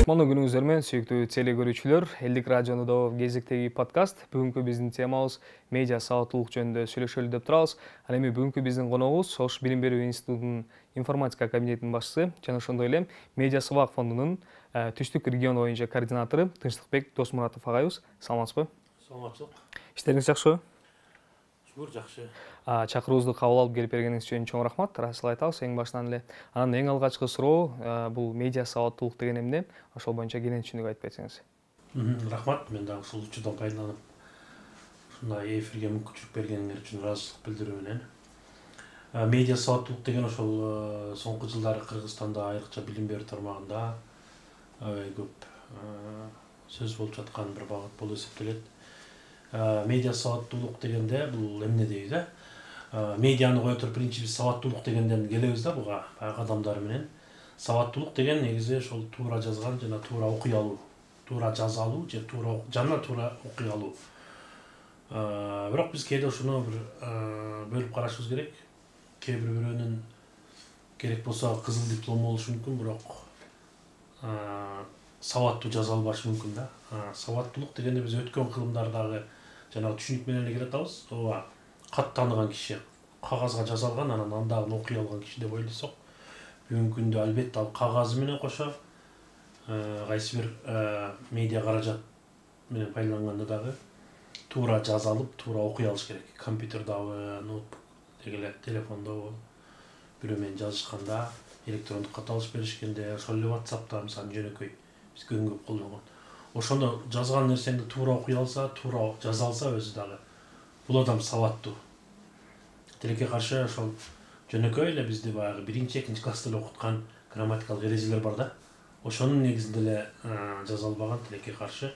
Мону күнүңүздөр менен сүйүктүү теле көрүүчүлөр, Элдик радионун кезектеги подкаст. Бүгүнкү биздин темабыз медиа сабаттуулук жөнүндө сүйлөшөлү деп турабыз. Ал эми бүгүнкү биздин коногубуз Ош билим берүү институтунун информатика кабинетинин башчысы жана ошондой эле Медиа Сабак фондунун түштүк регион боюнча координатору Тынчтыкбек Досмуратов агайыбыз. Саламатсызбы? Саламатчылык. Иштериңиз жакшыбы? Шүгүр жакшы. Чакыруубузду кабыл алып келип бергениңиз үчүн чоң рахмат. Ыраазычылык айтабыз эң башынан эле. Анан эң алгачкы суроо бул медиа сабаттуулук деген эмне? Ошол боюнча кенен түшүнүк айтып берсеңиз. Рахмат. Мен дагы ушул учурдан пайдаланып ушундай эфирге мүмкүнчүлүк бергениңер үчүн ыраазычылык билдирүү менен. Медиа сабаттуулук деген ошол соңку жылдары Кыргызстанда айрыкча билим берүү тармагында көп сөз болуп жаткан бир багыт болуп эсептелет. Медиа сабаттуулук дегенде бул эмне дейбиз, медианы кое туруп биринчи биз сабаттуулук дегенден келебиз да буга баягы адамдар менен. Сабаттуулук деген негизи ошол туура жазган жана туура окуй алуу, туура жаза алуу же туура окуй алуу. Бирок биз кээде ушуну бир бөлүп карашыбыз керек. Кээ бирөөнүн керек болсо кызыл диплому болушу мүмкүн, бирок сабаттуу жаза албашы мүмкүн да. Сабаттуулук дегенде биз өткөн кылымдардагы жана түшүнүк менен эле келе атабыз. Ооба, кат тааныган киши, кагазга жаза алган, анан андагы окуй алган киши деп ойлосок, бүгүнкү күндө албетте ал кагазы менен кошо кайсы бир медиа каражат менен пайдаланганда дагы туура жаза алып, туура окуй алыш керек. Компьютердабы, ноутбук деги эле телефондобу, бирөө менен жазышканда, электрондук кат алыш беришкенде, ошол эле WhatsApp'та мисалы жөнөкөй биз көп колдонгон. Ошондо жазган нерсеңди туура окуй алса, туура жаза алса өзү дагы бул адам сабаттуу. Тилекке каршы ошол жөнөкөй эле бизди баягы 1-2 класста эле окуткан грамматикалык эрежелер бар да. Ошонун негизинде эле жаза албаган, тилекке каршы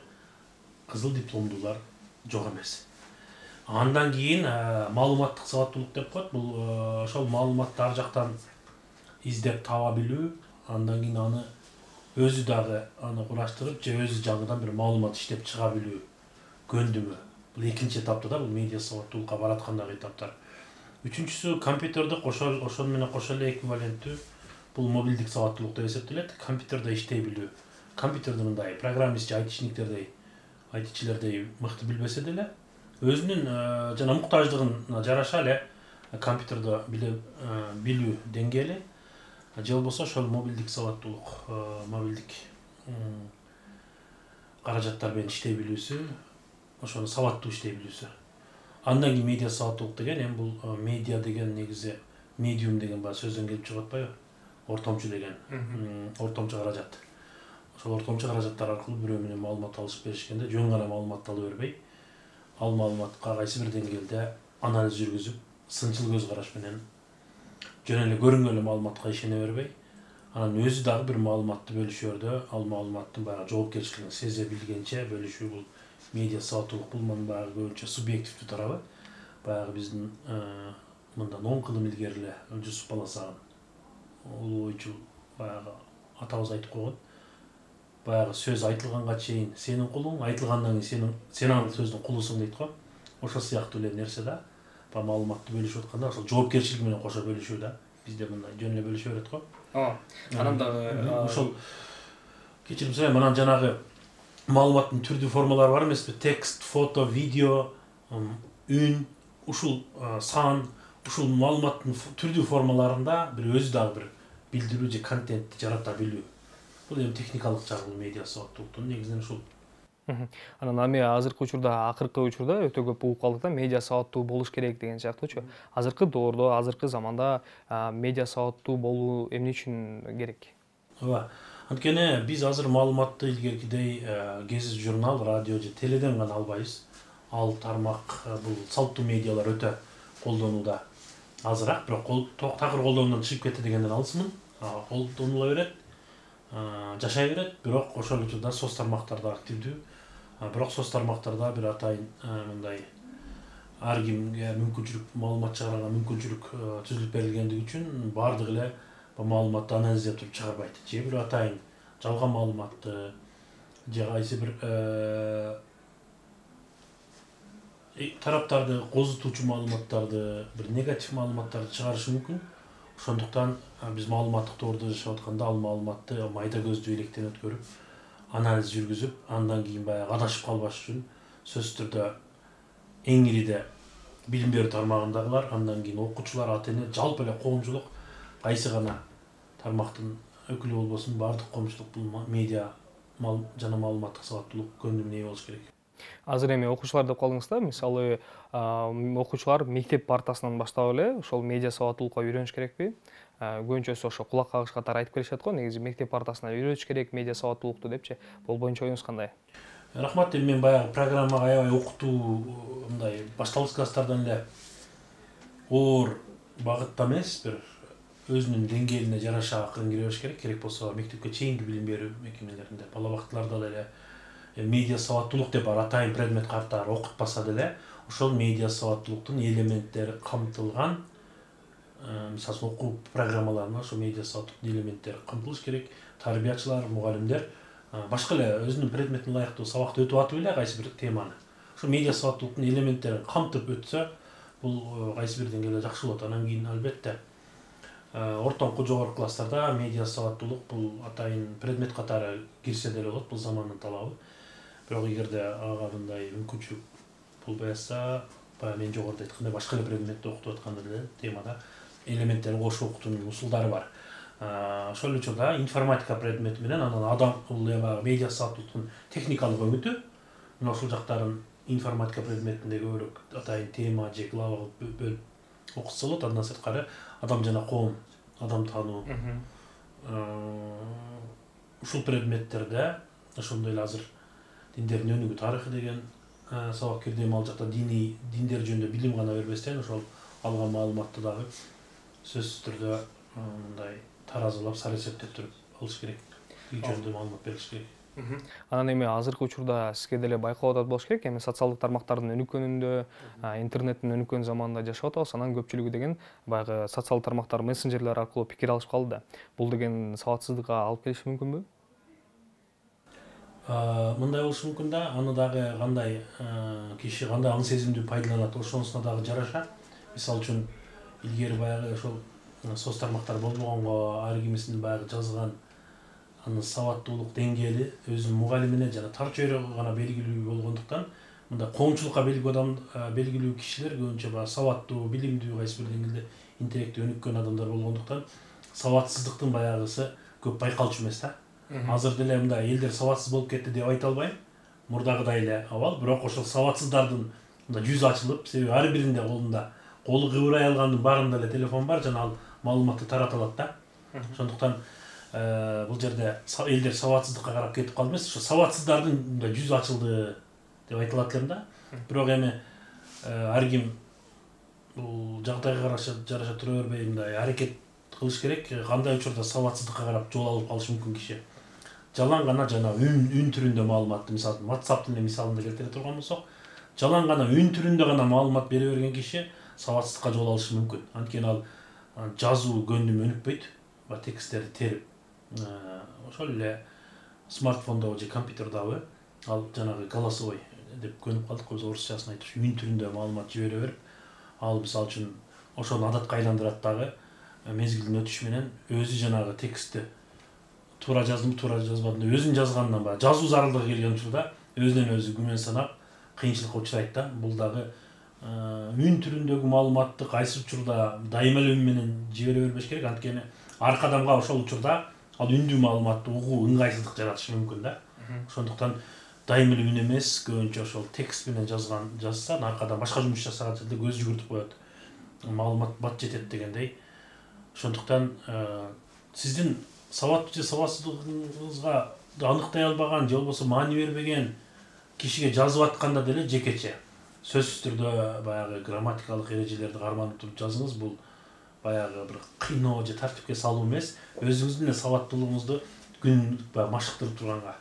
кызыл дипломдуулар жок эмес. Андан кийин маалыматтык сабаттуулук деп коет. Бул ошол маалыматты ар жактан издеп таба билүү, андан кийин аны өзү дагы аны кураштырып же өзү жаңыдан бир маалымат иштеп чыга билүү көндүмү. Бул экинчи этапта да, бул медиа сабаттуулукка бараткандагы этаптар. Үчүнчүсү компьютердик ошол менен кошо эле эквиваленттүү бул мобилдик сабаттуулук деп эсептелет. Компьютерде иштей билүү. Компьютерди мындай программист же айтичилердей мыкты билбесе деле, өзүнүн жана муктаждыгына жараша эле компьютерди билүү деңгээли же болбосо ошол мобилдик сабаттуулук, мобилдик каражаттар менен иштей билүүсү, ошону сабаттуу иштей билүүсү. Андан кийин медиа сабаттуулук деген эми бул медиа деген негизи медиум деген баягы сөздөн келип чыгып атпайбы? Ортомчу деген, ортомчу каражат. Ошол ортомчу каражаттар аркылуу бирөө менен маалымат алышып беришкенде жөн гана маалыматты ала бербей, ал маалыматка кайсы бир деңгээлде анализ жүргүзүп, сынчыл көз караш менен жөн эле көрүнгөн эле маалыматка ишене бербей, анан өзү дагы бир маалыматты бөлүшөөрдө ал маалыматтын баягы жоопкерчилигин сезе билгенче бөлүшүү бул медиа сабаттуулук. Бул баягы көбүнчө субъективдүү тарабы. Баягы биздин мындан 10 кылым илгери эле Жусуп Баласагын улуу ойчу баягы атабыз айтып койгон. Баягы сөз айтылганга чейин сенин кулуң, айтылгандан кийин сен ал сөздүн кулусуң дейт го. Ошол сыяктуу эле нерсе да. Маалыматты бөлүшүп атканда ошол жоопкерчилик менен кошо бөлүшүү да. Бизде мындай жөн эле бөлүшө берет го. Анан дагы ошол кечирим сурайм, анан жанагы маалыматтын түрдүү формалары бар эмеспи? Текст, фото, видео, үн, ушул сан, ушул маалыматтын түрдүү формаларында бир өзү дагы бир билдирүү же контентти жарата билүү. Бул эми техникалык жагы медиа сабаттуулуктун негизинен ушул. Анан ами акыркы учурда өтө көп угуп калдык да, медиа сабаттуу болуш керек деген сыяктуучу. Азыркы доордо, азыркы заманда медиа сабаттуу болуу эмне үчүн керек? Ооба. Анткени биз азыр маалыматты илгеркидей гезит журнал, радио же теледен гана албайбыз. Ал тармак, бул салттуу медиалар өтө колдонууда азыраак, бирок такыр колдонуудан чыгып кетти дегенден алысмын. Колдонула берет, жашай берет, бирок ошол учурда соц тармактарда активдүү. Бирок соц тармактарда бир атайын мындай ар кимге мүмкүнчүлүк, маалымат чыгарганга мүмкүнчүлүк түзүлүп берилгендиги үчүн баардыгы эле бул маалыматты анализдеп туруп чыгарбайт. Же бир атайын жалган маалыматты, же кайсы бир тараптарды козутуучу маалыматтарды, бир негатив маалыматтарды чыгарышы мүмкүн. Ошондуктан биз маалыматтык доордо жашап атканда ал маалыматты майда көздүү электен өткөрүп, анализ жүргүзүп, андан кийин баягы адашып калбаш үчүн сөзсүз түрдө эң ириде билим берүү тармагындагылар, андан кийин окуучулар, ата эне, жалпы эле коомчулук кайсы гана тармактын өкүлү болбосун, баардык коомчулук бул медиа жана маалыматтык сабаттуулук көндүмүнө ээ болуш керек. Азыр эми окуучулар деп калдыңыз да, мисалы окуучулар мектеп партасынан баштап эле ошол медиа сабаттуулукка үйрөнүш керекпи? Көбүнчөсү ошо кулак кагыш катары айтып келишет го, негизи мектеп партасынан үйрөнүш керек медиа сабаттуулукту депчи. Бул боюнча оюңуз кандай? Рахмат. Эми мен баягы программага аябай окутуу мындай башталгыч класстардан эле оор багытта эмес, бир өзүнүн деңгээлине жараша акырын кире бериш керек. Керек болсо мектепке чейинки билим берүү мекемелеринде, бала бактыларда деле медиа сабаттуулук деп атайын предмет катары окутпаса деле, ошол медиа сабаттуулуктун элементтери камтылган, мисалы үчүн окуу программаларына ошо медиа сабаттуулуктун элементтери камтылыш керек. Тарбиячылар, мугалимдер башка эле өзүнүн предметине ылайыктуу сабакты өтүп атып эле кайсы бир теманы ошо медиа сабаттуулуктун элементтерин камтып өтсө, бул кайсы бир деңгээлде жакшы болот. Анан кийин албетте ортоңку жогорку класстарда медиа сабаттуулук бул атайын предмет катары кирсе деле болот, бул замандын талабы. Бирок эгерде ага мындай мүмкүнчүлүк болбой атса, баягы мен жогоруда айткандай башка эле предметти окутуп атканда деле темада элементтерин кошуп окутуунун усулдары бар. Ошол эле учурда информатика предмети менен анан адам бул медиа сабаттуулуктун техникалык өңүтү, мына ушул жактарын информатика предметинде көбүрөөк атайын тема же глава бөлүп окутса болот. Андан сырткары адам жана коом, адам таануу, ушул предметтерде ошондой эле азыр диндердин өнүгүү тарыхы деген сабак кирди. Ал жакта диндер жөнүндө билим гана бербестен, ошол алган маалыматты дагы сөзсүз түрдө мындай таразылап, сара эсептеп туруп алыш керек. Үй жөнүндө маалымат бериш керек. Анан эми азыркы учурда сизге деле байкап атат болуш керек, эми социалдык тармактардын өнүккөнүндө, интернеттин өнүккөн заманында жашап атабыз. Анан көпчүлүгү деген баягы социалдык тармактар, мессенджерлер аркылуу пикир алышып калды. Бул деген сабатсыздыкка алып келиши мүмкүнбү? Мындай болушу мүмкүн да, аны дагы кандай киши кандай аң сезимдүү пайдаланат, ошонусуна дагы жараша. Мисалы үчүн илгери баягы ошол соц тармактар болбогонго ар кимисинин баягы жазган анын сабаттуулук деңгээли өзүнүн мугалимине жана тар чөйрөгө гана белгилүү болгондуктан, мындай коомчулукка белгилүү кишилер көбүнчө баягы сабаттуу, билимдүү, кайсы бир деңгээлде интеллекти өнүккөн адамдар болгондуктан, сабатсыздыктын баягысы көп байкалчу эмес да. Азыр деле мындай элдер сабатсыз болуп кетти деп айта албайм. Мурдагыдай эле абал, бирок ошол сабатсыздардын мындай жүзү ачылып, себеби ар биринде колу кыбырай алгандын баарында эле телефон бар жана ал маалыматты тарата алат да. Ошондуктан бул жерде элдер сабатсыздыкка карап кетип калды эмес, ошо сабатсыздардын мындай жүзү ачылды деп айта алат элем да. Бирок эми ар ким бул жагдайга жараша тура бербей мындай аракет кылыш керек. Кандай учурда сабатсыздыкка карап жол алып калышы мүмкүн киши. Жалаң гана жана үн түрүндө маалыматты, мисалы WhatsApp'тын мисалында келтире турган болсок, жалаң гана үн түрүндө гана маалымат бере берген киши сабатсыздыкка жол алышы мүмкүн. Анткени ал жазуу көндүмү өнүкпөйт, тексттерди терип. Ошол эле смартфондогу же компьютердагы ал жанагы голосовой деп көнүп калдык, биз орусчасын айтыш, үн түрүндө маалымат жибере берип, ал мисалы үчүн ошону адатка айландырат дагы. Мезгилдин өтүшү менен өзү жанагы текстти туура жаздымбы, туура жазбадымбы, өзүн жазгандан баягы жазуу зарылдыгы келген учурда өзүнөн өзү күмөн санап кыйынчылыкка учурайт да. Бул дагы үн түрүндөгү маалыматты кайсы учурда дайыма эле үн менен жибере бербеш керек. Анткени ар адамга ошол учурда ал үндүү маалыматты угуу ыңгайсыздык жаратышы мүмкүн да. Ошондуктан дайыма эле үн эмес, көбүнчө ошол текст менен жазса, аркадан башка жумуш жасаган жерде көз жүгүртүп коет. Маалымат бат жетет дегендей. Ошондуктан сиздин сабаттуу же сабатсыздыгыңызга аныктай албаган же болбосо маани бербеген кишиге жазып атканда деле жекече сөзсүз түрдө баягы грамматикалык эрежелерди карманып туруп жазыңыз. Бул баягы бир кыйноо же тартипке салуу эмес, өзүңүздүн эле сабаттуулугуңузду күнүмдүк машыктырып турганга,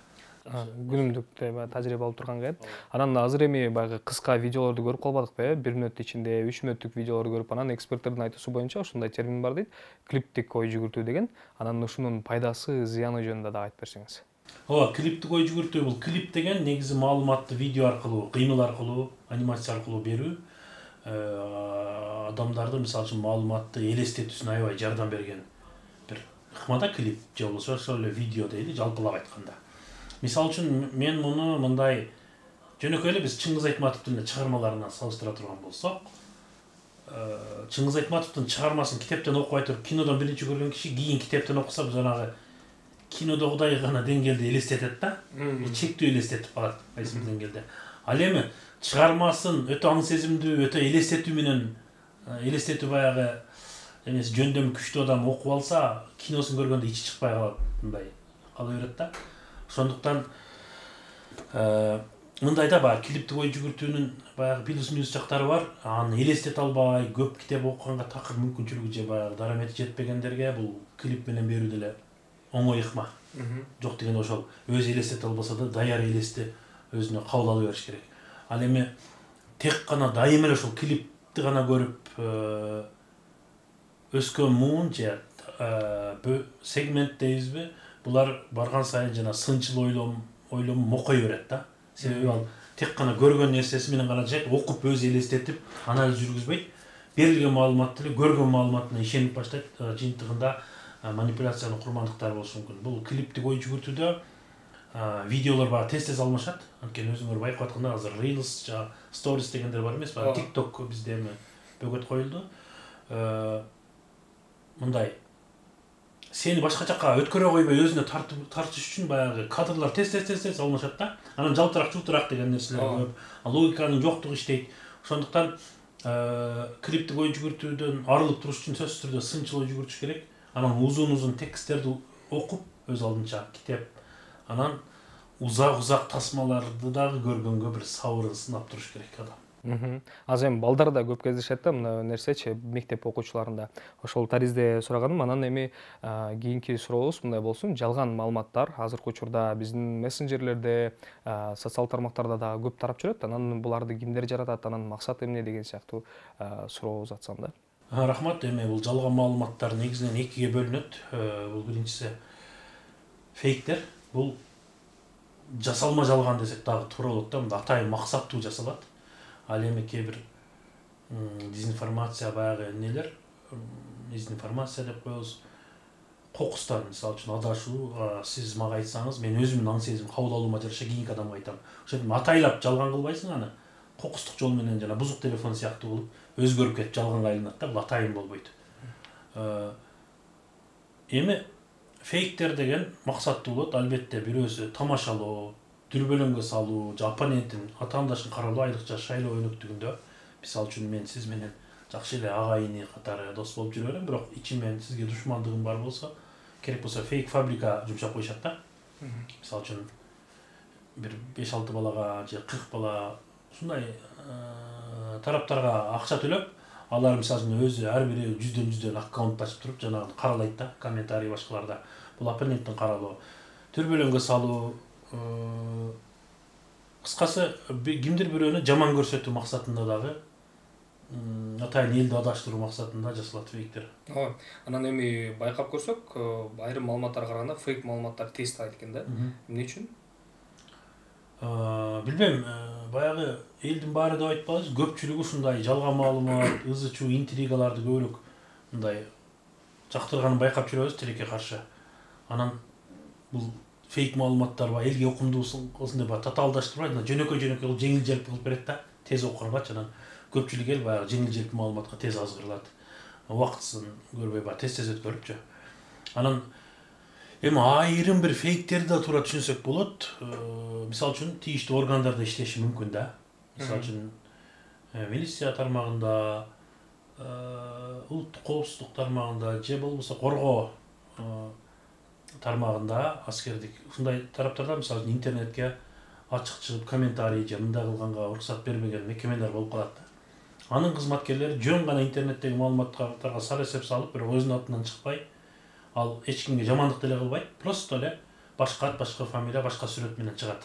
күнүмдүктө тажрыйба алып турганга. Анан азыр эми баягы кыска видеолорду көрүп калбадыкпы, 1 мүнөт ичинде 3 мүнөттүк видеолорду көрүп, анан эксперттердин айтуусу боюнча ушундай термин бар дейт, клиптик ой жүгүртүү деген. Анан ушунун пайдасы, зыяны жөнүндө дагы айтып берсеңиз. Ооба, клиптик ой жүгүртүү, бул клип деген негизи маалыматты видео аркылуу, кыймыл аркылуу, анимация аркылуу берүү. Адамдарды мисалы үчүн маалыматты элестетүүсүнө аябай жардам берген бир ыкма да клип же болбосо ошол эле видео дейли, жалпылап айтканда. Мисалы үчүн мен муну мындай жөнөкөй эле биз Чыңгыз Айтматовдун чыгармаларына салыштыра турган болсок, Чыңгыз Айтматовдун чыгармасын китептен окубай туруп кинодон биринчи көргөн киши кийин китептен окуса жанагы кинодогудай гана деңгээлде элестетет да. Чектүү элестетип калат кайсы бир деңгээлде. Ал эми чыгармасын өтө аң сезимдүү, өтө элестетүү менен элестетүү баягы эмес жөндөмү күчтүү адам окуп алса, киносун көргөндө ичи чыкпай калат, мындай кала берет да. Ошондуктан мындай да баягы клиптик ой жүгүртүүнүн баягы плюс минус жактары бар. Аны элестете албай, көп китеп окуганга такыр мүмкүнчүлүгү же баягы дарамети жетпегендерге бул клип менен берүү деле оңой ыкма. Жок дегенде ошол өзү элестете албаса да даяр элести өзүнө кабыл ала бериш керек. Ал эми тек гана дайыма эле ошол клипти гана көрүп өскөн муун же сегмент дейбизби, булар барган сайын жана сынчыл ойлом мокой берет да. Себеби ал тек гана көргөн нерсеси менен гана жашайт, окуп өзү элестетип, анализ жүргүзбөйт. Берилген маалымат деле көргөн маалыматына ишенип баштайт, жыйынтыгында манипуляциянын курмандыктары болушу мүмкүн. Бул клиптик ой жүгүртүүдө видеолор баягы тез алмашат. Анткени өзүңөр байкап атканда азыр Reels, Stories дегендер бар эмес, баягы TikTok бизде эми бөгөт коюлду. Мындай сени башка жакка өткөрө койбой өзүнө тартыш үчүн баягы кадрлар тез алмашат да. Анан жалтырак жултурак деген нерселер көп. Логиканын жоктугу иштейт. Ошондуктан клиптик ой жүгүртүүдөн арылып туруш үчүн сөзсүз түрдө сынчыл ой жүгүртүш керек. Анан uzun тексттерди окуп өз алдынча китеп, анан узак тасмаларды дагы көргөнгө бир сабырын сынап туруш керек адам. Азыр эми балдар да көп кездешет да мына нерсечи мектеп окуучуларында. Ошол таризде сураганым, анан эми кийинки сурообуз мындай болсун. Жалган маалыматтар азыркы учурда биздин мессенджерлерде, социал тармактарда да көп тарап жүрөт. Анан буларды кимдер жаратат, анан максаты эмне деген сыяктуу сурообуз атсам да. Рахмат. Эми бул жалган маалыматтар негизинен экиге бөлүнөт. Бул биринчиси фейктер. Бул жасалма жалган десек дагы туура болот да. Мында атайын максаттуу жасалат. Ал эми кээ бир дезинформация баягы нелер, дезинформация деп коебуз. Кокустан, мисалы үчүн адашуу, сиз мага айтсаңыз, мен өзүмдүн аң сезим кабыл алуума жараша кийинки адамга айтам. Ошентип атайлап жалган кылбайсың аны. Кокустук жол менен жана бузук телефон сыяктуу кылып өзгөрүп кетип жалганга айланат да. Бул атайын болбойт. Эми фейктер деген максаттуу болот. Албетте бирөөсү тамашалоо, дүрбөлөңгө салуу, же оппоненттин атаандашын каралоо, айрыкча шайлоо өнөктүгүндө. Мисалы үчүн мен сиз менен жакшы эле агайыны катары дос болуп жүрө берем, бирок ичимен сизге душмандыгым бар болсо, керек болсо фейк фабрика жумшап коюшат да. Мисалы үчүн бир 5-6 балага же 40 бала ушундай тараптарга акча төлөп, алар мисалы үчүн өзү ар бири жүздөн аккаунт ачып туруп жанагы каралайт да, комментарий башкаларда. Бул оппоненттин каралоо, дүрбөлөңгө салуу, кыскасы кимдир бирөөнү жаман көрсөтүү максатында дагы атайын элди адаштыруу максатында жасалат фейктер. Анан эми байкап көрсөк, айрым маалыматтарга караганда фейк маалыматтар тез тарайт экен да. Эмне үчүн? Билбейм, баягы элдин баары деп айтпайлыбыз, көпчүлүгү ушундай жалган маалымат, ызы-чуу, интригаларды көбүрөөк мындай жактырганын байкап жүрөбүз тилекке каршы. Анан бул фейк маалыматтар элге окумдуусун кылсын деп татаалдаштырбайт, жөнөкөй кылып жеңил желпи кылып берет да, тез окуганга. Анан көпчүлүк эл баягы жеңил желпи маалыматка тез азгырылат. Убактысын көрбөй баягы тез өткөрүпчү. Анан эми айрым бир фейктерди да туура түшүнсөк болот. Мисалы үчүн тийиштүү органдарда иштеши мүмкүн да. Мисалы үчүн милиция тармагында, улуттук коопсуздук тармагында же болбосо коргоо тармагында, аскердик ушундай тараптарда мисалы үчүн интернетке ачык чыгып комментарий же мындай кылганга уруксат бербеген мекемелер болуп калат да. Анын кызматкерлери жөн гана интернеттеги маалыматтарга сар эсеп салып, бирок өзүнүн атынан чыкпай, ал эч кимге жамандык деле кылбайт, просто эле башка ат, башка фамилия, башка сүрөт менен чыгат.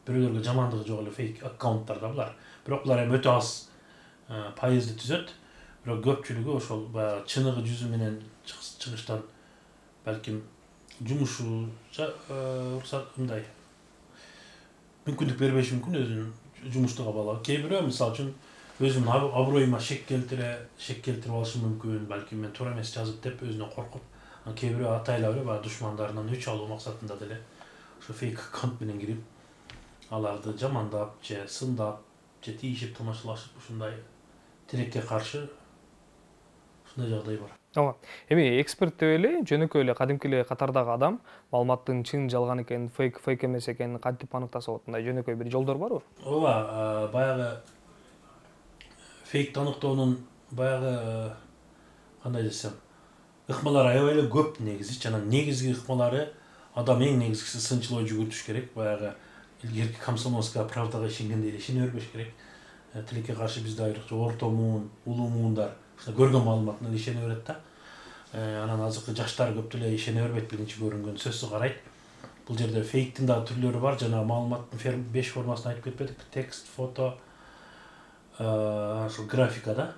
Бирөөлөргө жамандыгы жок эле фейк аккаунттар да булар. Бирок булар эми өтө аз пайызды түзөт. Бирок көпчүлүгү ошол баягы чыныгы жүзү менен чыгыштан балким жумушу уруксат мындай мүмкүндүк бербеши мүмкүн өзүнүн жумуштуга баглап. Кээ бирөө мисалы үчүн өзүмдүн аброюма шек келтирип алышы мүмкүн, балким мен туура эмес жазып деп өзүнөн коркуп, кээ бирөө атайлап эле баягы душмандарынан өч алуу максатында деле ошо фейк аккаунт менен кирип аларды жамандап же сындап же тийишип тамашалашып ушундай тилекке каршы ушундай жагдай бар. Ооба. Эми эксперт деп эле жөнөкөй эле кадимки эле катардагы адам маалыматтын чын жалган экенин, фейк эмес экенин кантип аныктаса болот? Мындай жөнөкөй бир жолдор барбы? Ооба, баягы фейкти аныктоонун баягы кандай десем, ыкмалары аябай эле көп негизи. Жана негизги ыкмалары адам эң негизгиси сынчыл ой жүгүртүш керек. Баягы илгерки комсомольская правдага ишенгендей эле ишене бербеш керек. Тилекке каршы бизде айрыкча орто муун, улуу муундар көргөн маалыматына ишене берет да. Анан азыркы жаштар көп деле ишене бербейт, биринчи көрүнгөн сөзсүз карайт. Бул жерде фейктин дагы түрлөрү бар. Жана маалыматтын 5 формасын айтып кетпедик. Текст, фото, ошол графикада,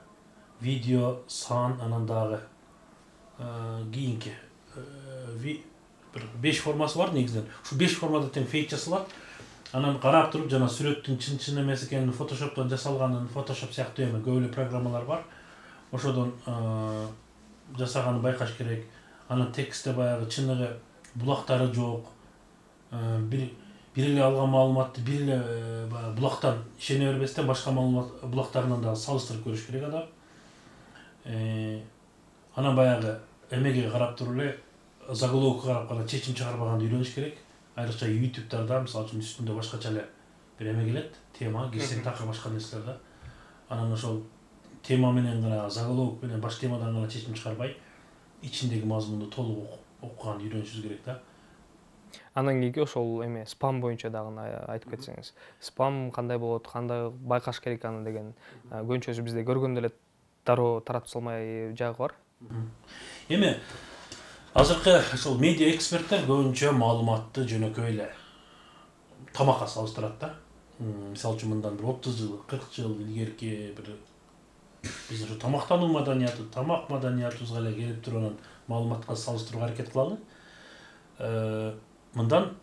видео, сан, анан дагы кийинки бир 5 формасы бар негизинен. Ушул 5 формада тең фейк жасалат. Анан карап туруп жана сүрөттүн чын эмес экенин, фотошоптон жасалганын, фотошоп сыяктуу эме көп эле программалар бар. Ошодон жасаганын байкаш керек. Анан текстте баягы чыныгы булактары жок. Бир эле алган маалыматты бир эле булактан ишене бербестен башка маалымат булактарынан дагы салыштырып көрүш керек адам. Анан баягы эмеге карап туруп эле заголовокко карап гана чечим чыгарбаганды үйрөнүш керек. Айрыкча YouTube'дарда мисалы үчүн үстүндө башкача эле бир эме келет, тема, кирсең такыр башка нерселерде. Анан ошол тема менен гана, заголовок менен баш темадан гана чечим чыгарбай, ичиндеги мазмунду толук окуганды үйрөнүшүбүз керек да. Андан кийинки ошол эме спам боюнча дагы айтып кетсеңиз. Спам кандай болот, кандай байкаш керек аны деген көбүнчөсү бизде көргөндө эле дароо таратып салмай жагы бар. Эми азыркы ошол медиа эксперттер көбүнчө маалыматты жөнөкөй эле тамакка салыштырат да. Мисалы үчүн мындан бир 30 жыл, 40 жыл илгерки бир биз ошо тамактануу маданияты, тамак маданиятыбызга эле келип туруп анан маалыматка салыштырууга аракет кылалы. Мындан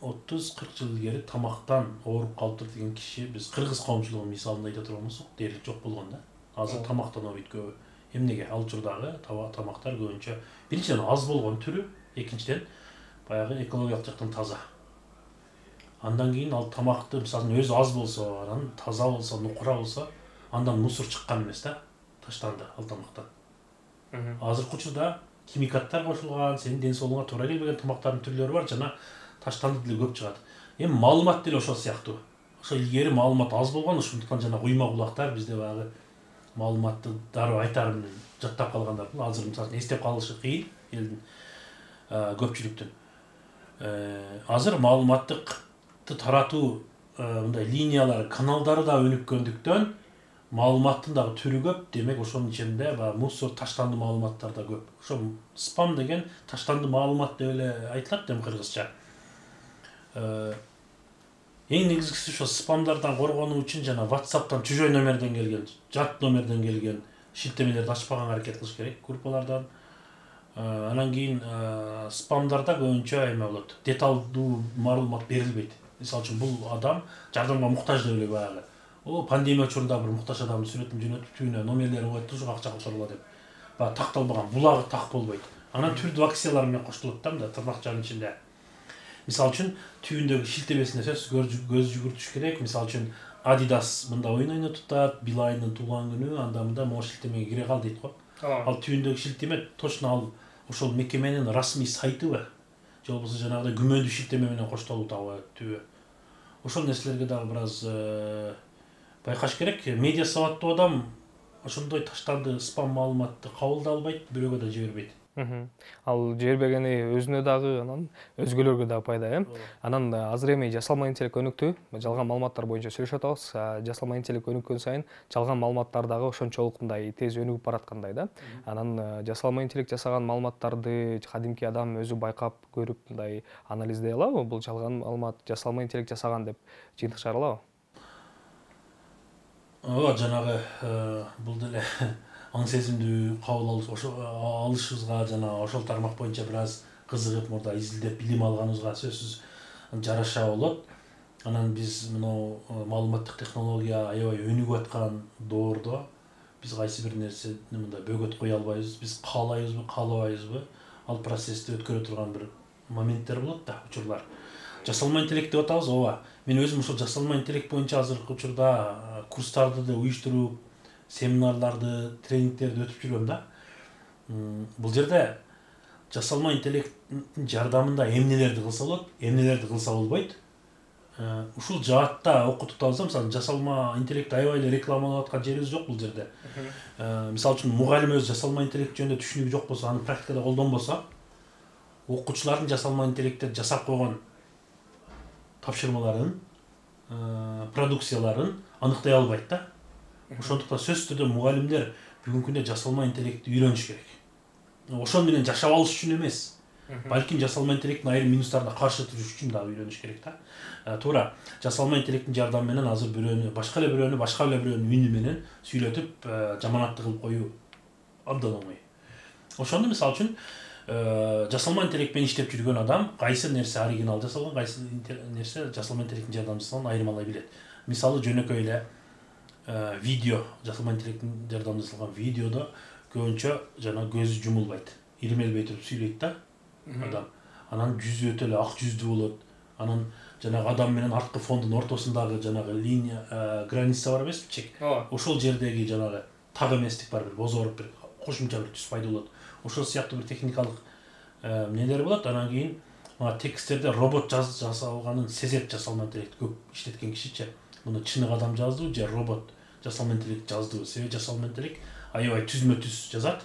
30-40 жыл илгери тамактан ооруп калыптыр деген киши биз кыргыз коомчулугунун мисалында айта турганбыз, дээрлик жок болгон да. Азыр тамактан ооруйт көбү. Эмнеге? Ал учурдагы тамактар көбүнчө биринчиден аз болгон түрү, экинчиден баягы экологиялык жактан таза. Андан кийин ал тамакты мисалы өзү аз болсо, анан таза болсо, нукура болсо, андан мусор чыккан эмес да, таштанды ал тамактан. Азыркы учурда химикаттар кошулган, сенин ден соолугуңа туура келбеген тамактардын түрлөрү бар жана таштанды деле көп чыгат. Эми маалымат деле ошол сыяктуу. Ошо илгери маалымат аз болгон, ошондуктан жана куйма булактар бизде баягы маалыматты дароо айтар менен жаттап калгандар. Азыр мисалы эстеп калышы кыйын элдин көпчүлүктүн. Азыр маалыматты таратуу мындай линиялары, каналдары да өнүккөндүктөн маалыматтын дагы түрү көп. Демек ошонун ичинде баягы мусор, таштанды маалыматтар да көп. Ошо спам деген таштанды маалымат деп эле айтылат эми кыргызча. Эң негизгиси ошо спамдардан коргонуу үчүн жана WhatsApp'тан чужой номерден келген, жат номерден келген шилтемелерди ачпаганга аракет кылыш керек группалардан. Анан кийин спамдарда көбүнчө эме болот. Деталдуу маалымат берилбейт. Мисалы үчүн бул адам жардамга муктаж деп эле баягы. Пандемия учурунда бир муктаж адамдын сүрөтүн жөнөтүп, түбүнө номерлерин коет, ушуга акча которгула деп. Баягы такталбаган, булагы так болбойт. Анан түрдүү акциялар менен коштулат да, мында тырнакчанын ичинде. Мисалы үчүн түбүндөгү шилтемесине сөзсүз көз жүгүртүш керек. Мисалы үчүн Adidas мында ойун ойнотуп атат, Билайдын туулган күнү, анда мында могу шилтемеге кире кал дейт го. Ал түбүндөгү шилтеме точно ал ошол мекеменин расмий сайтыбы? Же болбосо жанагыдай күмөндүү шилтеме менен коштолутабы түбү? Ошол нерселерге дагы бир аз байкаш керек. Медиа сабаттуу адам ошондой таштанды спам маалыматты кабылдай албайт, бирөөгө да жибербейт. Ал жибербегени өзүнө дагы, анан өзгөлөргө дагы пайда, Анан азыр эми жасалма интеллект өнүктү, жалган маалыматтар боюнча сүйлөшүп атабыз. Жасалма интеллект өнүккөн сайын жалган маалыматтар дагы ошончолук мындай тез өнүгүп бараткандай да. Анан жасалма интеллект жасаган маалыматтарды кадимки адам өзү байкап көрүп, мындай анализдей алабы? Бул жалган маалымат жасалма интеллект жасаган деп жыйынтык чыгара алабы? Ооба, жанагы бул деле аң сезимдүү кабыл алышыбызга жана ошол тармак боюнча бир аз кызыгып, мурда изилдеп билим алганыбызга сөзсүз жараша болот. Анан биз мынау маалыматтык технология аябай өнүгүп аткан доордо биз кайсы бир нерсени мындай бөгөт кое албайбыз. Биз каалайбызбы, каалабайбызбы? Ал процессти өткөрө турган бир моменттер болот да, учурлар. жасалма интеллект деп атабыз, ооба. Мен өзім ошол жасалма интеллект боюнча азыркы учурда курстарды да уюштуруп, семинарларды, тренингтерди өтүп жүрөм да. Бул жерде жасалма интеллекттин жардамында эмнелерди кылса болот, эмнелерди кылса болбойт. Ушул жаатта окутуп атабыз. Мисалы жасалма интеллектти аябай эле рекламалап аткан жерибиз жок бул жерде. Мисалы үчүн мугалим өзү жасалма интеллект жөнүндө түшүнүгү жок болсо, аны практикада колдонбосо, окуучулардын жасалма интеллектте жасап койгон тапшырмаларын, продукцияларын аныктай албайт да. Ошондуктан сөзсүз түрдө мугалимдер бүгүнкү күндө жасалма интеллектти үйрөнүш керек. Ошон менен жашап алыш үчүн эмес, балким жасалма интеллекттин айрым минустарына каршы туруш үчүн да үйрөнүш керек да. Туура, жасалма интеллекттин жардамы менен азыр бирөөнү, башка эле бирөөнүн үнү менен сүйлөтүп, жаманатты кылып коюу абдан оңой. Ошондо мисалы үчүн жасалма интеллект менен иштеп жүргөн адам кайсы нерсе оригинал жасалган, кайсы нерсе жасалма интеллекттин жардамы жасалганын айырмалай билет. Мисалы жөнөкөй эле видео, жасалма интеллекттин жардамы жасалган видеодо көбүнчө жана көзү жумулбайт, ирмелбей туруп сүйлөйт да адам. Анан жүзү өтө эле ак жүздүү болот. Анан жанагы адам менен арткы фондун ортосундагы жанагы линия, граница бар эмеспи, чек. Ошол жердеги жанагы так эместик бар, бир бозоруп, бир кошумча бир түс пайда болот. Ошол сыяктуу бир техникалык эмнелер болот. Анан кийин тексттерде робот жасалганын сезет жасалма интеллект көп иштеткен кишиче. Муну чыныгы адам жаздыбы же робот жасалма интеллект жаздыбы? Себеби жасалма интеллект аябай түзмө-түз жазат.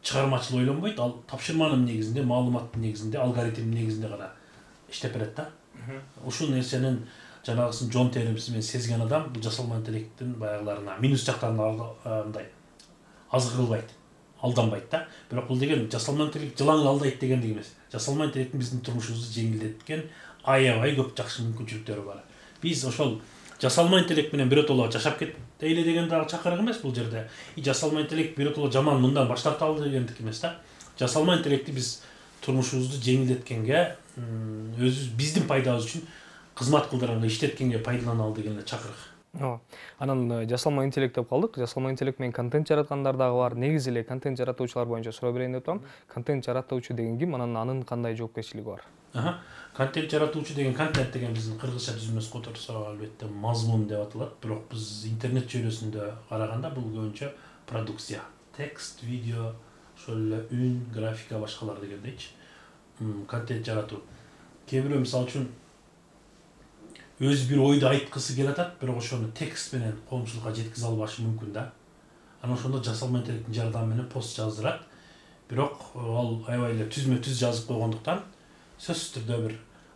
Чыгармачыл ойлонбойт, ал тапшырманын негизинде, маалыматтын негизинде, алгоритмдин негизинде гана иштеп берет да. Ушул нерсенин жанагысын жон терибиз менен сезген адам бул жасалма интеллекттин баягыларына минус жактарына мындай азгы кылбайт, алданбайт да. Бирок бул деген жасалма интеллект жылаңы алдайт дегендик эмес. Жасалма интеллекттин биздин турмушубузду жеңилдеткен аябай көп жакшы мүмкүнчүлүктөрү бар. Биз ошол жасалма интеллект менен биротоло жашап кетейли деген дагы чакырык эмес бул жерде. Жасалма интеллект биротоло жаман мындан баш тарталы дегендик эмес да. Жасалма интеллектти биз турмушубузду жеңилдеткенге, өзүбүз биздин пайдабыз үчүн кызмат кылдырганга, иштеткенге пайдаланалы деген эле чакырык. Анан жасалма интеллект деп калдык. Жасалма интеллект менен контент жараткандар дагы бар. Негизи эле контент жаратуучулар боюнча суроо берейин деп турам. Контент жаратуучу деген ким? Анын кандай жоопкерчилиги бар? Контент жаратуучу деген, контент деген биздин кыргызча түзүлмөсү которсо албетте мазмун деп аталат. Бирок биз интернет чөйрөсүндө караганда бул көбүнчө продукция. Текст, видео, ошол эле үн, графика, башкалар дегендейчи. Контент жаратуу. Кээ бирөө мисалы үчүн өзү бир ойду айткысы келип атат, бирок ошону текст менен коомчулукка жеткизе албашы мүмкүн да. Анан ошондо жасалма интеллекттин жардамы менен пост жаздырат. Бирок ал аябай эле түзмө-түз жазып койгондуктан сөзсүз түрдө бир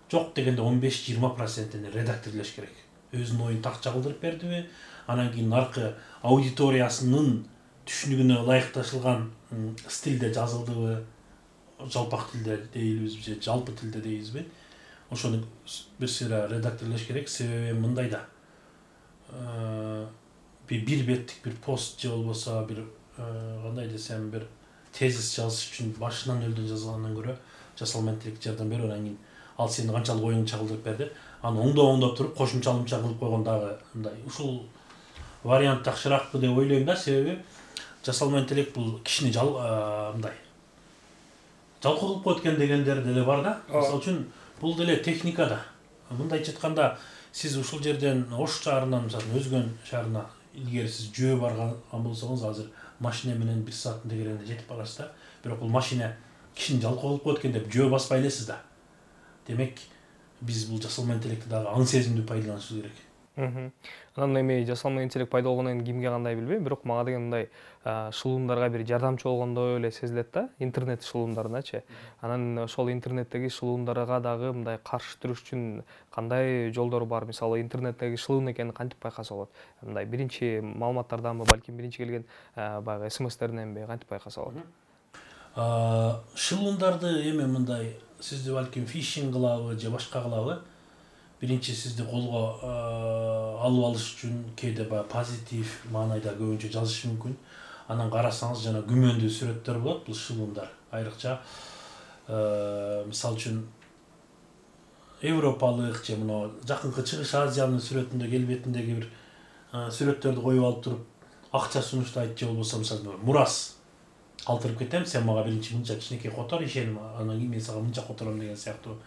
жок дегенде 15-20% редакторлош керек. Өзүнүн оюн такча кылдырып бердиби, анан кийин наркы аудиториясынын түшүнүгүнө ылайыкташылган стилде жазылдыбы, жалпак тилде дейбизби же жалпы тилде дейбизби, ошону бир сыйра редакторлош керек. Себеби мындай да, бир беттик бир пост же болбосо бир кандай десем, бир тезис жазыш үчүн башынан өлдөн жазгандан көрө жасалма интеллект жардам берип, анан кийин ал сени канчалык оюңду чагылдырып берди, аны оңдоп туруп кошумчалымча кылып койгон дагы мындай. Ушул вариант жакшыраакпы деп ойлойм да. Себеби жасалма интеллект бул кишини мындай жалкоо кылып коет экен дегендер деле бар да. Мисалы үчүн бул деле техника да. Мындайча айтканда, сиз ушул жерден Ош шаарынан Өзгөн шаарына илгери сиз жөө барган болсоңуз, азыр машина менен 1 сааттын тегерегинде жетип барасыз да. Бирок бул машина кишини жалкоо кылып коет экен деп жөө баспай элесиз да. Демек, биз бул жасалма интеллектти дагы аң сезимдүү пайдаланышыбыз керек. Анан эми жасалма интеллект пайда болгондон кийин кимге кандай билбейм, бирок мага деген мындай шылуумдарга бир жардамчы болгондой эле сезилет да, интернет шылуумдарыначы. Анан ошол интернеттеги шылуумдарга дагы мындай каршы туруш үчүн кандай жолдор бар? Мисалы интернеттеги шылуун экенин кантип байкаса болот? Мындай биринчи маалыматтарданбы, балким биринчи келген баягы СМСтерденби кантип байкаса болот? Шылуундарды эми мындай, сизди балким фишинг кылабы же башка кылабы? Биринчи сизди колго алып алыш үчүн кээде позитив маанайда көбүнчө жазышы мүмкүн. Анан карасаңыз жана күмөндүү сүрөттөр болот бул шылуундар. Айрыкча мисалы үчүн европалык же мына жакынкы Чыгыш Азиянын сүрөтүндө келбетиндеги бир сүрөттөрдү коюп алып туруп акча сунуштайт же болбосо мисалы мурас калтырып кетем, сен мага биринчи мынча кичинекей котор ишеним, анан кийин мен сага мынча котором деген сыяктуу.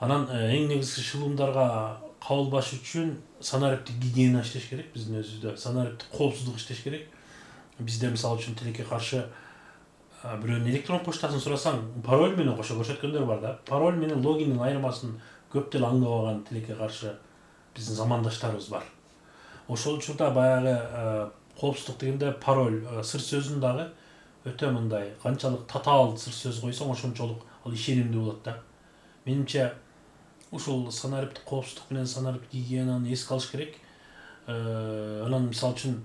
Анан эң негизги шылуумдарга кабылбаш үчүн санариптик гигиена иштеш керек, биздин өзүбүздө санариптик коопсуздук иштеш керек. Бизде мисалы үчүн тилекке каршы бирөөнүн электрон почтасын сурасаң, пароль менен кошо көрсөткөндөр бар да. Пароль менен логиндин айырмасын көп деле аңдабаган тилекке каршы биздин замандаштарыбыз бар. Ошол учурда баягы коопсуздук дегенде пароль сыр сөзүн дагы өтө мындай канчалык татаал сыр сөз койсоң ошончолук ал ишенимдүү болот да. Менимче ушул санариптик коопсуздук менен санариптик гигиенаны эске алыш керек. Анан мисалы үчүн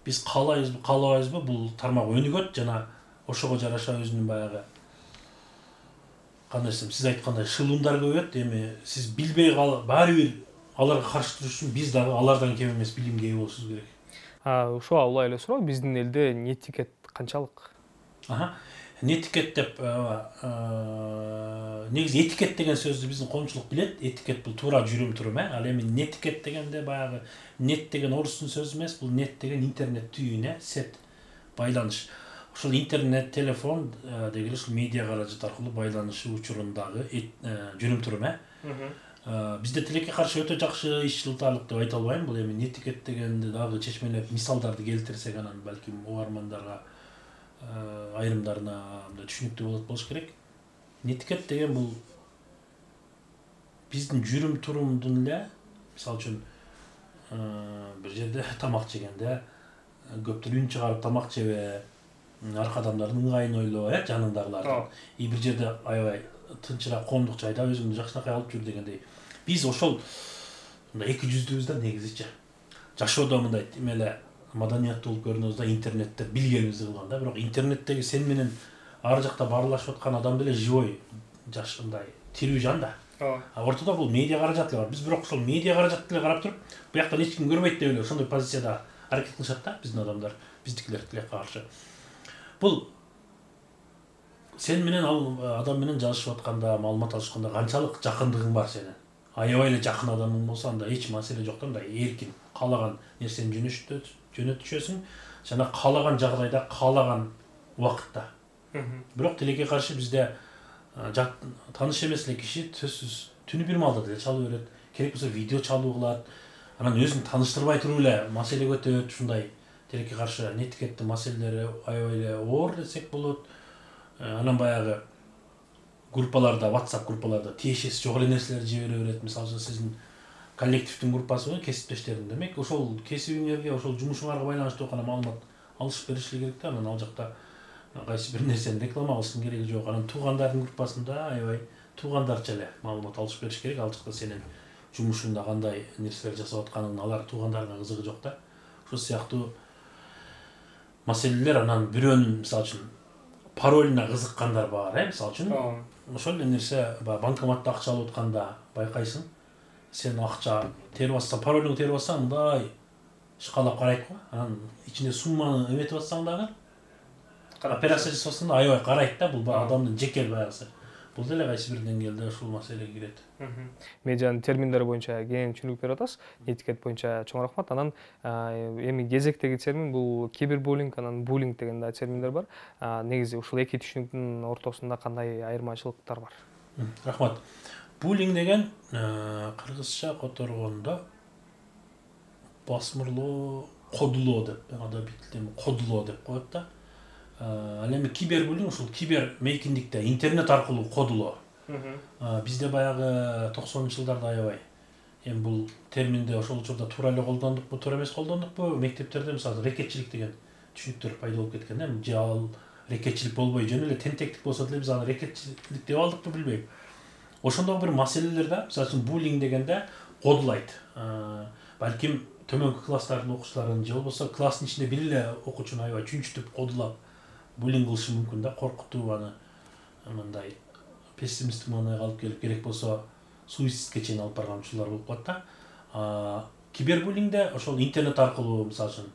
биз каалайбызбы, каалабайбызбы, бул тармак өнүгөт жана ошого жараша өзүнүн баягы кандай десем, сиз айткандай шылуумдар көбөйөт. Эми сиз билбей баары бир аларга каршы туруш үчүн биз дагы алардан кем эмес билимге ээ болушубуз керек. Ушуга улай эле суроо, биздин элде нетикет канчалык? Нетикет деп негизи этикет деген сөздү биздин коомчулук билет. Этикет бул туура жүрүм турум, ал эми нетикет дегенде баягы нет деген орустун сөзү эмес, бул нет деген интернет түйүн, сет байланыш. Ошол интернет, телефон деген ушул медиа каражат аркылуу байланышы учурундагы жүрүм турум. Бизде тилекке каршы өтө жакшы иш жылтарлык деп айта албайм. Бул эми нетикет дегенди дагы чечмелеп мисалдарды келтирсек, анан балким угармандарга айрымдарына түшүнүктүү болуш керек. Нетикет деген бул биздин жүрүм турумдун эле, мисалы үчүн бир жерде тамак жегенде көптөр үн чыгарып тамак жебе, арка адамдардын ыңгайын ойлоо, жаныңдагылардын. Бир жерде аябай тынчыраак коомдук жайда өзүңдү жакшынакай алып жүр дегендей. Биз ошол эки жүздүүбүз да негизичи. Жашоодо мындай эле маданияттуу болуп көрүнөбүз да, интернетте билгенибизди кылган да. Бирок интернеттеги сен менен ар жакта баарлашып аткан адам деле живой, жашындай, тирүү жан да. Ортодо бул медиа каражат эле бар. Биз бирок ошол медиа каражатты эле карап туруп, буяктан эч ким көрбөйт деп эле ошондой позицияда аракет кылышат да биздин адамдар, биздикилер тилекке каршы. Бул сен менен ал адам менен жазышып атканда, маалымат алышканда канчалык жакындыгың бар сенин. Аябай эле жакын адамың болсо анда эч маселе жок да, мындай эркин, каалаган нерсени жөнөтүшөсүң жана каалаган жагдайда, каалаган убакытта. Бирок тилекке каршы бизде тааныш эмес эле киши сөзсүз түнү бир маалда деле чалып берет, керек болсо видео чалуу кылат, анан өзүн тааныштырбай туруп эле маселе көтөрөт. Ушундай тилекке каршы нетикеттин маселелери аябай эле оор десек болот. Анан баягы группаларда, WhatsApp группаларда тиешеси жок эле нерселерди жибере берет. Мисалы үчүн сиздин коллективдин группасы, кесиптештериң, демек ошол кесибиңерге, ошол жумушуңарга байланыштуу гана маалымат алышып беришли керек да. Анан ал жакта кайсы бир нерсени реклама кылыштын кереги жок. Анан туугандардын группасында аябай туугандарча эле маалымат алышып бериш керек. Ал жакта сенин жумушуңда кандай нерселер жасап атканыңды алар туугандарына кызыгы жок да. Ошол сыяктуу маселелер. Анан бирөөнүн мисалы үчүн паролуна кызыккандар бар, мисалы үчүн. Ошол эле нерсе банкоматта акча алып атканда байкайсың. Сен акча терип атсаң, паролуңду терип атсаң, мындай шкалап карайт го. Анан ичинде сумманы эметип атсаң дагы, операция жасап атсаң да аябай карайт да. Бул адамдын жеке баягысы. Бул деле кайсы бир деңгээлде ушул маселеге кирет. Медианын терминдери боюнча кенен түшүнүк берип атасыз. Этикет боюнча чоң рахмат. Анан эми кезектеги термин бул кибербуллинг, анан буллинг деген да терминдер бар. Негизи ушул эки түшүнүктүн ортосунда кандай айырмачылыктар бар? Рахмат. Буллинг деген кыргызча которгондо басмырлоо, кодулоо деп, адабий кодулоо деп коет да. Ал эми кибербуллинг ушул кибер мейкиндикте интернет аркылуу кодулоо. Бизде баягы 90-жылдарда аябай эми бул терминди ошол учурда туура эле колдондукпу, туура эмес колдондукпу? Мектептерде мисалы рекетчилик деген түшүнүктөр пайда болуп кеткен да. Же ал рекетчилик болбой жөн эле тентектик болсо деле биз аны рекетчилик деп алдыкпы билбейм. Ошондогу бир маселелер да. Мисалы үчүн буллинг дегенде кодулайт. Балким төмөнкү класстардын окуучуларын же болбосо класстын ичинде бир эле окуучуну аябай чүнчүтүп кодулап буллинг кылышы мүмкүн да, коркутуп аны мындай пессимисттик маанайга алып келип, керек болсо суицидке чейин алып барган учурлар болуп калат да. Кибербуллингде ошол интернет аркылуу мисалы үчүн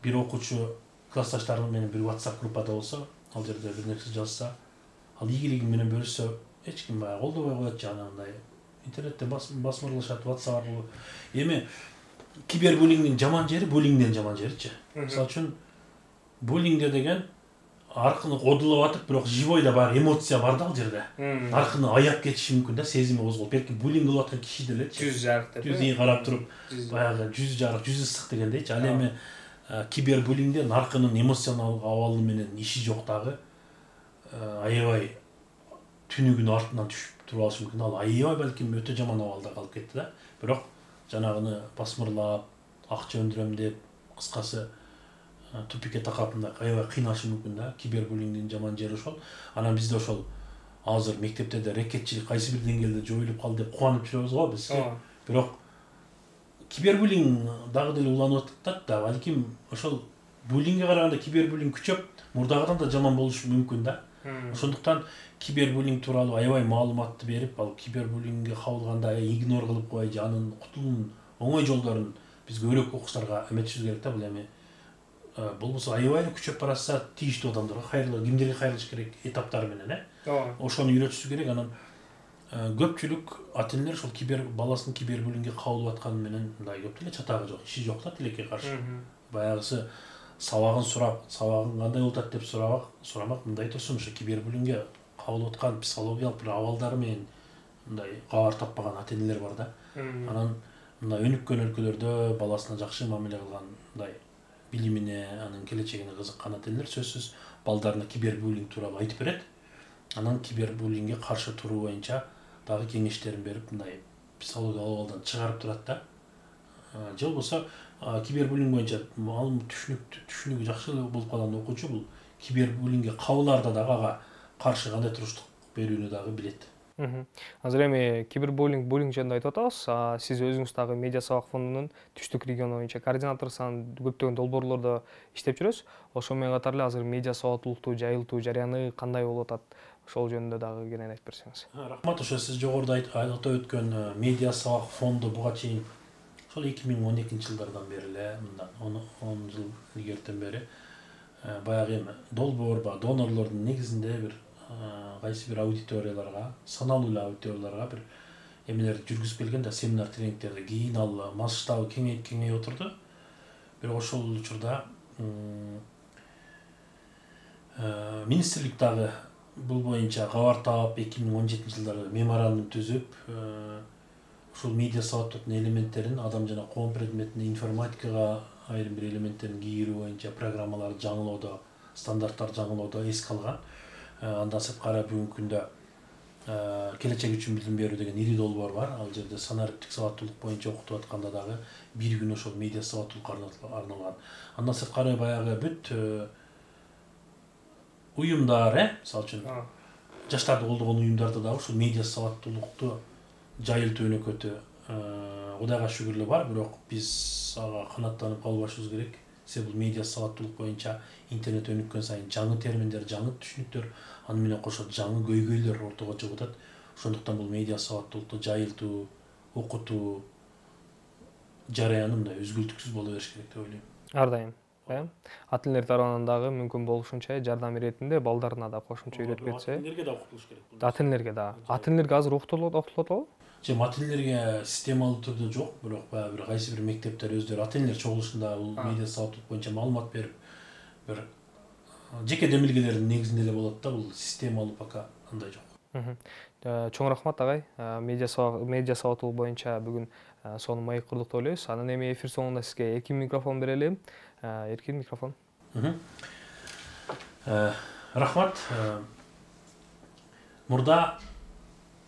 бир окуучу классташтары менен бир WhatsApp группада болсо, ал жерде бир нерсе жазса, ал ийгилигин менен бөлүшсө, эч ким баягы колдобой коет же анандай интернетте басмырлашат WhatsApp аркылуу. Эми кибербуллингдин жаман жери буллингден жаман жеричи. Мисалы үчүн буллингде деген арқыны одулап атып, бирок живой да бар, эмоция бар да ал жерде. Арқыны аяп кетиши мүмкүн да, сезими козголуп. Белки буллинг кылып аткан киши деле жүз жарык деп. Жүзүн карап туруп, баягы жүз жарык, жүз ысык дегендейчи. Ал эми кибербуллингде наркынын эмоционалдык абалы менен иши жок дагы аябай түнүгүн артынан түшүп туруп алышы мүмкүн. Ал аябай балким өтө жаман абалда калып кетти да. Бирок жанагыны басмырлап, акча өндүрөм деп, кыскасы тупикке такап мындай аябай кыйнашы мүмкүн да. Кибербуллингдин жаман жери ошол. Анан бизде ошол азыр мектептерде рекетчилик кайсы бир деңгээлде жоюлуп калды деп кубанып жүрөбүз го биз. Бирок кибербуллинг дагы деле уланып атат да, балким ошол буллингге караганда кибербуллинг күчөп, мурдагыдан да жаман болушу мүмкүн да. Ошондуктан кибербуллинг тууралуу аябай маалыматты берип, ал кибербуллингге кабылганда игнор кылып кой, же анын кутулуунун оңой жолдорун бизге өрөк окуучуларга эметишибиз керек да. Бул эми болбосо аябай күчөп баратса тийиштүү адамдарга кайрылуу, кимдерге кайрылыш керек этаптары менен, ошону үйрөтүшү керек. Анан көпчүлүк ата энелер ошол баласынын кибербуллингге кабылып атканы менен мындай көп деле чатагы жок, иши жок да тилекке каршы. Баягысы сабагын сурап, сабагың кандай болуп атат деп сурамак, мындай турсун, ошо кибербуллингге кабылып аткан психологиялык бир абалдары менен мындай кабар таппаган ата энелер бар да. Анан мындай өнүккөн өлкөлөрдө баласына жакшы мамиле кылган, мындай билимине, анын келечегине кызыккан ата энелер сөзсүз балдарына кибербуллинг тууралуу айтып берет. Анан кибербуллингге каршы туруу боюнча дагы кеңештерин берип, мындай психологиялык абалдан чыгарып турат да. Же болбосо кибербуллинг боюнча ал түшүнүгү жакшы болуп калган окуучу бул кибербуллингге кабылаарда дагы ага каршы кандай туруштук берүүнү дагы билет. Азыр эми кибербуллинг жөнүндө айтып атабыз. Сиз өзүңүз дагы медиа сабак фондунун түштүк региону боюнча координаторсуң, көптөгөн долбоорлордо иштеп жүрөсүз. Ошол менен катар эле азыр медиа сабаттуулукту жайылтуу жарыяны кандай болуп атат? Ошол жөнүндө дагы кенен айтып берсеңиз. Рахмат. Ошо сиз жогоруда атап өткөн медиа сабак фонду буга чейин ошол 2012-жылдардан бери эле, мындан 10 жыл илгертен бери баягы эми долбоор ба донорлордун негизинде бир кайсы бир аудиторияларга, саналуу эле аудиторияларга бир эмелерди жүргүзүп келген да, семинар тренингтерди. Кийин ал масштабы кеңейип отурду. Бирок ошол учурда министрлик дагы бул боюнча кабар таап 2017-жылдары меморандум түзүп, ушул медиа сабаттуулуктун элементтерин адам жана коом предметине, информатикага айрым бир элементтерин кийирүү боюнча программаларды жаңылоодо, стандарттарды жаңылоодо эске алган. Андан сырткары бүгүнкү күндө келечек үчүн билим берүү деген ири долбоор бар. Ал жерде санариптик сабаттуулук боюнча окутуп атканда дагы бир күн ошол медиа сабаттуулукка арналган. Андан сырткары баягы бүт уюмдар, мисалы үчүн жаштарды колдогон уюмдарда дагы ушул медиа сабаттуулукту жайылтуу өнөкөтү Кудайга шүгүрлүү бар, бирок биз ага канаттанып калбашыбыз керек. Себеби бул медиа сабаттуулук боюнча интернет өнүккөн сайын жаңы терминдер, жаңы түшүнүктөр, аны менен кошо жаңы көйгөйлөр ортого чыгып атат. Ошондуктан бул медиа сабаттуулукту жайылтуу, окутуу жарыяны мындай үзгүлтүксүз боло бериш керек деп ойлойм. Ар дайым. Ата энелер тарабынан дагы мүмкүн болушунча жардам иретинде балдарына да кошумча үйрөтүп кетсе. Ата энелерге да окутулуш керек. Ата энелерге да. Ата энелерге азыр окутулуп атабы? Же ата энелерге системалуу түрдө жок, бирок баягы бир кайсы бир мектептер өздөрү ата энелер чогулушунда бул медиа сабаттуулук боюнча маалымат берип, бир жеке демилгелердин негизинде эле болот да, бул системалуу пока андай жок. Чоң рахмат агай. Медиа сабаттуулук боюнча бүгүн сону маек курдук деп ойлойбуз. Анан эми эфир соңунда сизге эркин микрофон берели. Эркин микрофон. Рахмат. Мурда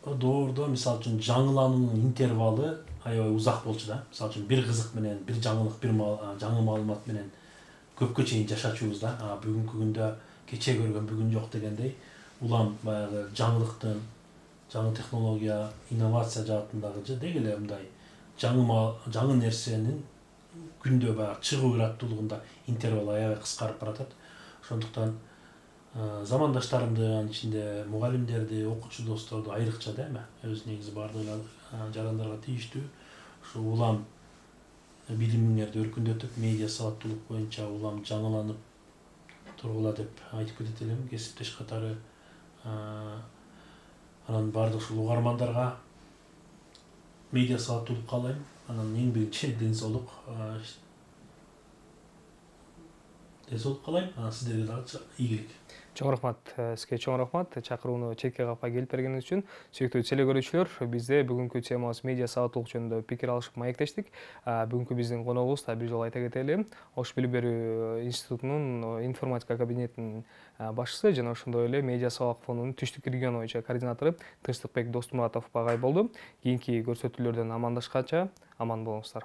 доордо мисалы үчүн жаңылануунун интервалы аябай узак болчу да. Мисалы үчүн бир кызык менен, бир жаңылык, бир жаңы маалымат менен көпкө чейин жашачубуз да. Бүгүнкү күндө кечээ көргөн бүгүн жок дегендей, улам баягы жаңылыктын, жаңы технология, инновация жаатындагы деги эле мындай жаңы нерсенин күндө баягы чыгуу ыраттуулугунда интервал аябай кыскарып баратат. Ошондуктан замандаштарымды, ичинде мугалимдерди, окуучу досторду айрыкча да эми өз негизи бардыгы жарандарга тийиштүү ушу улам билимиңерди өркүндөтүп, медиа сабаттуулук боюнча улам жаңыланып тургула деп айтып кетет элем кесиптеш катары. Анан бардык ушул угармандарга медиа сабаттуулук каалайм. Анан эң биринчи ден соолук, Дес болуп калайын. Сиздерге дагы ийгилик. Чоң рахмат, сизге чоң рахмат чакырууну четке каппай келип бергениңиз үчүн. Сүйүктүү телекөрүүчүлөр, бизде бүгүнкү темабыз медиа сабаттуулук жөнүндө пикир алышып маектештик. Бүгүнкү биздин коногубуз да бир жолу айта кетели, Ош билим берүү институтунун информатика кабинетинин башчысы жана ошондой эле медиа сабак фондунун түштүк регион боюнча координатору Тынчтыкбек Достумуратов агай болду. Кийинки көрсөтүүлөрдөн амандашканча аман болуңуздар.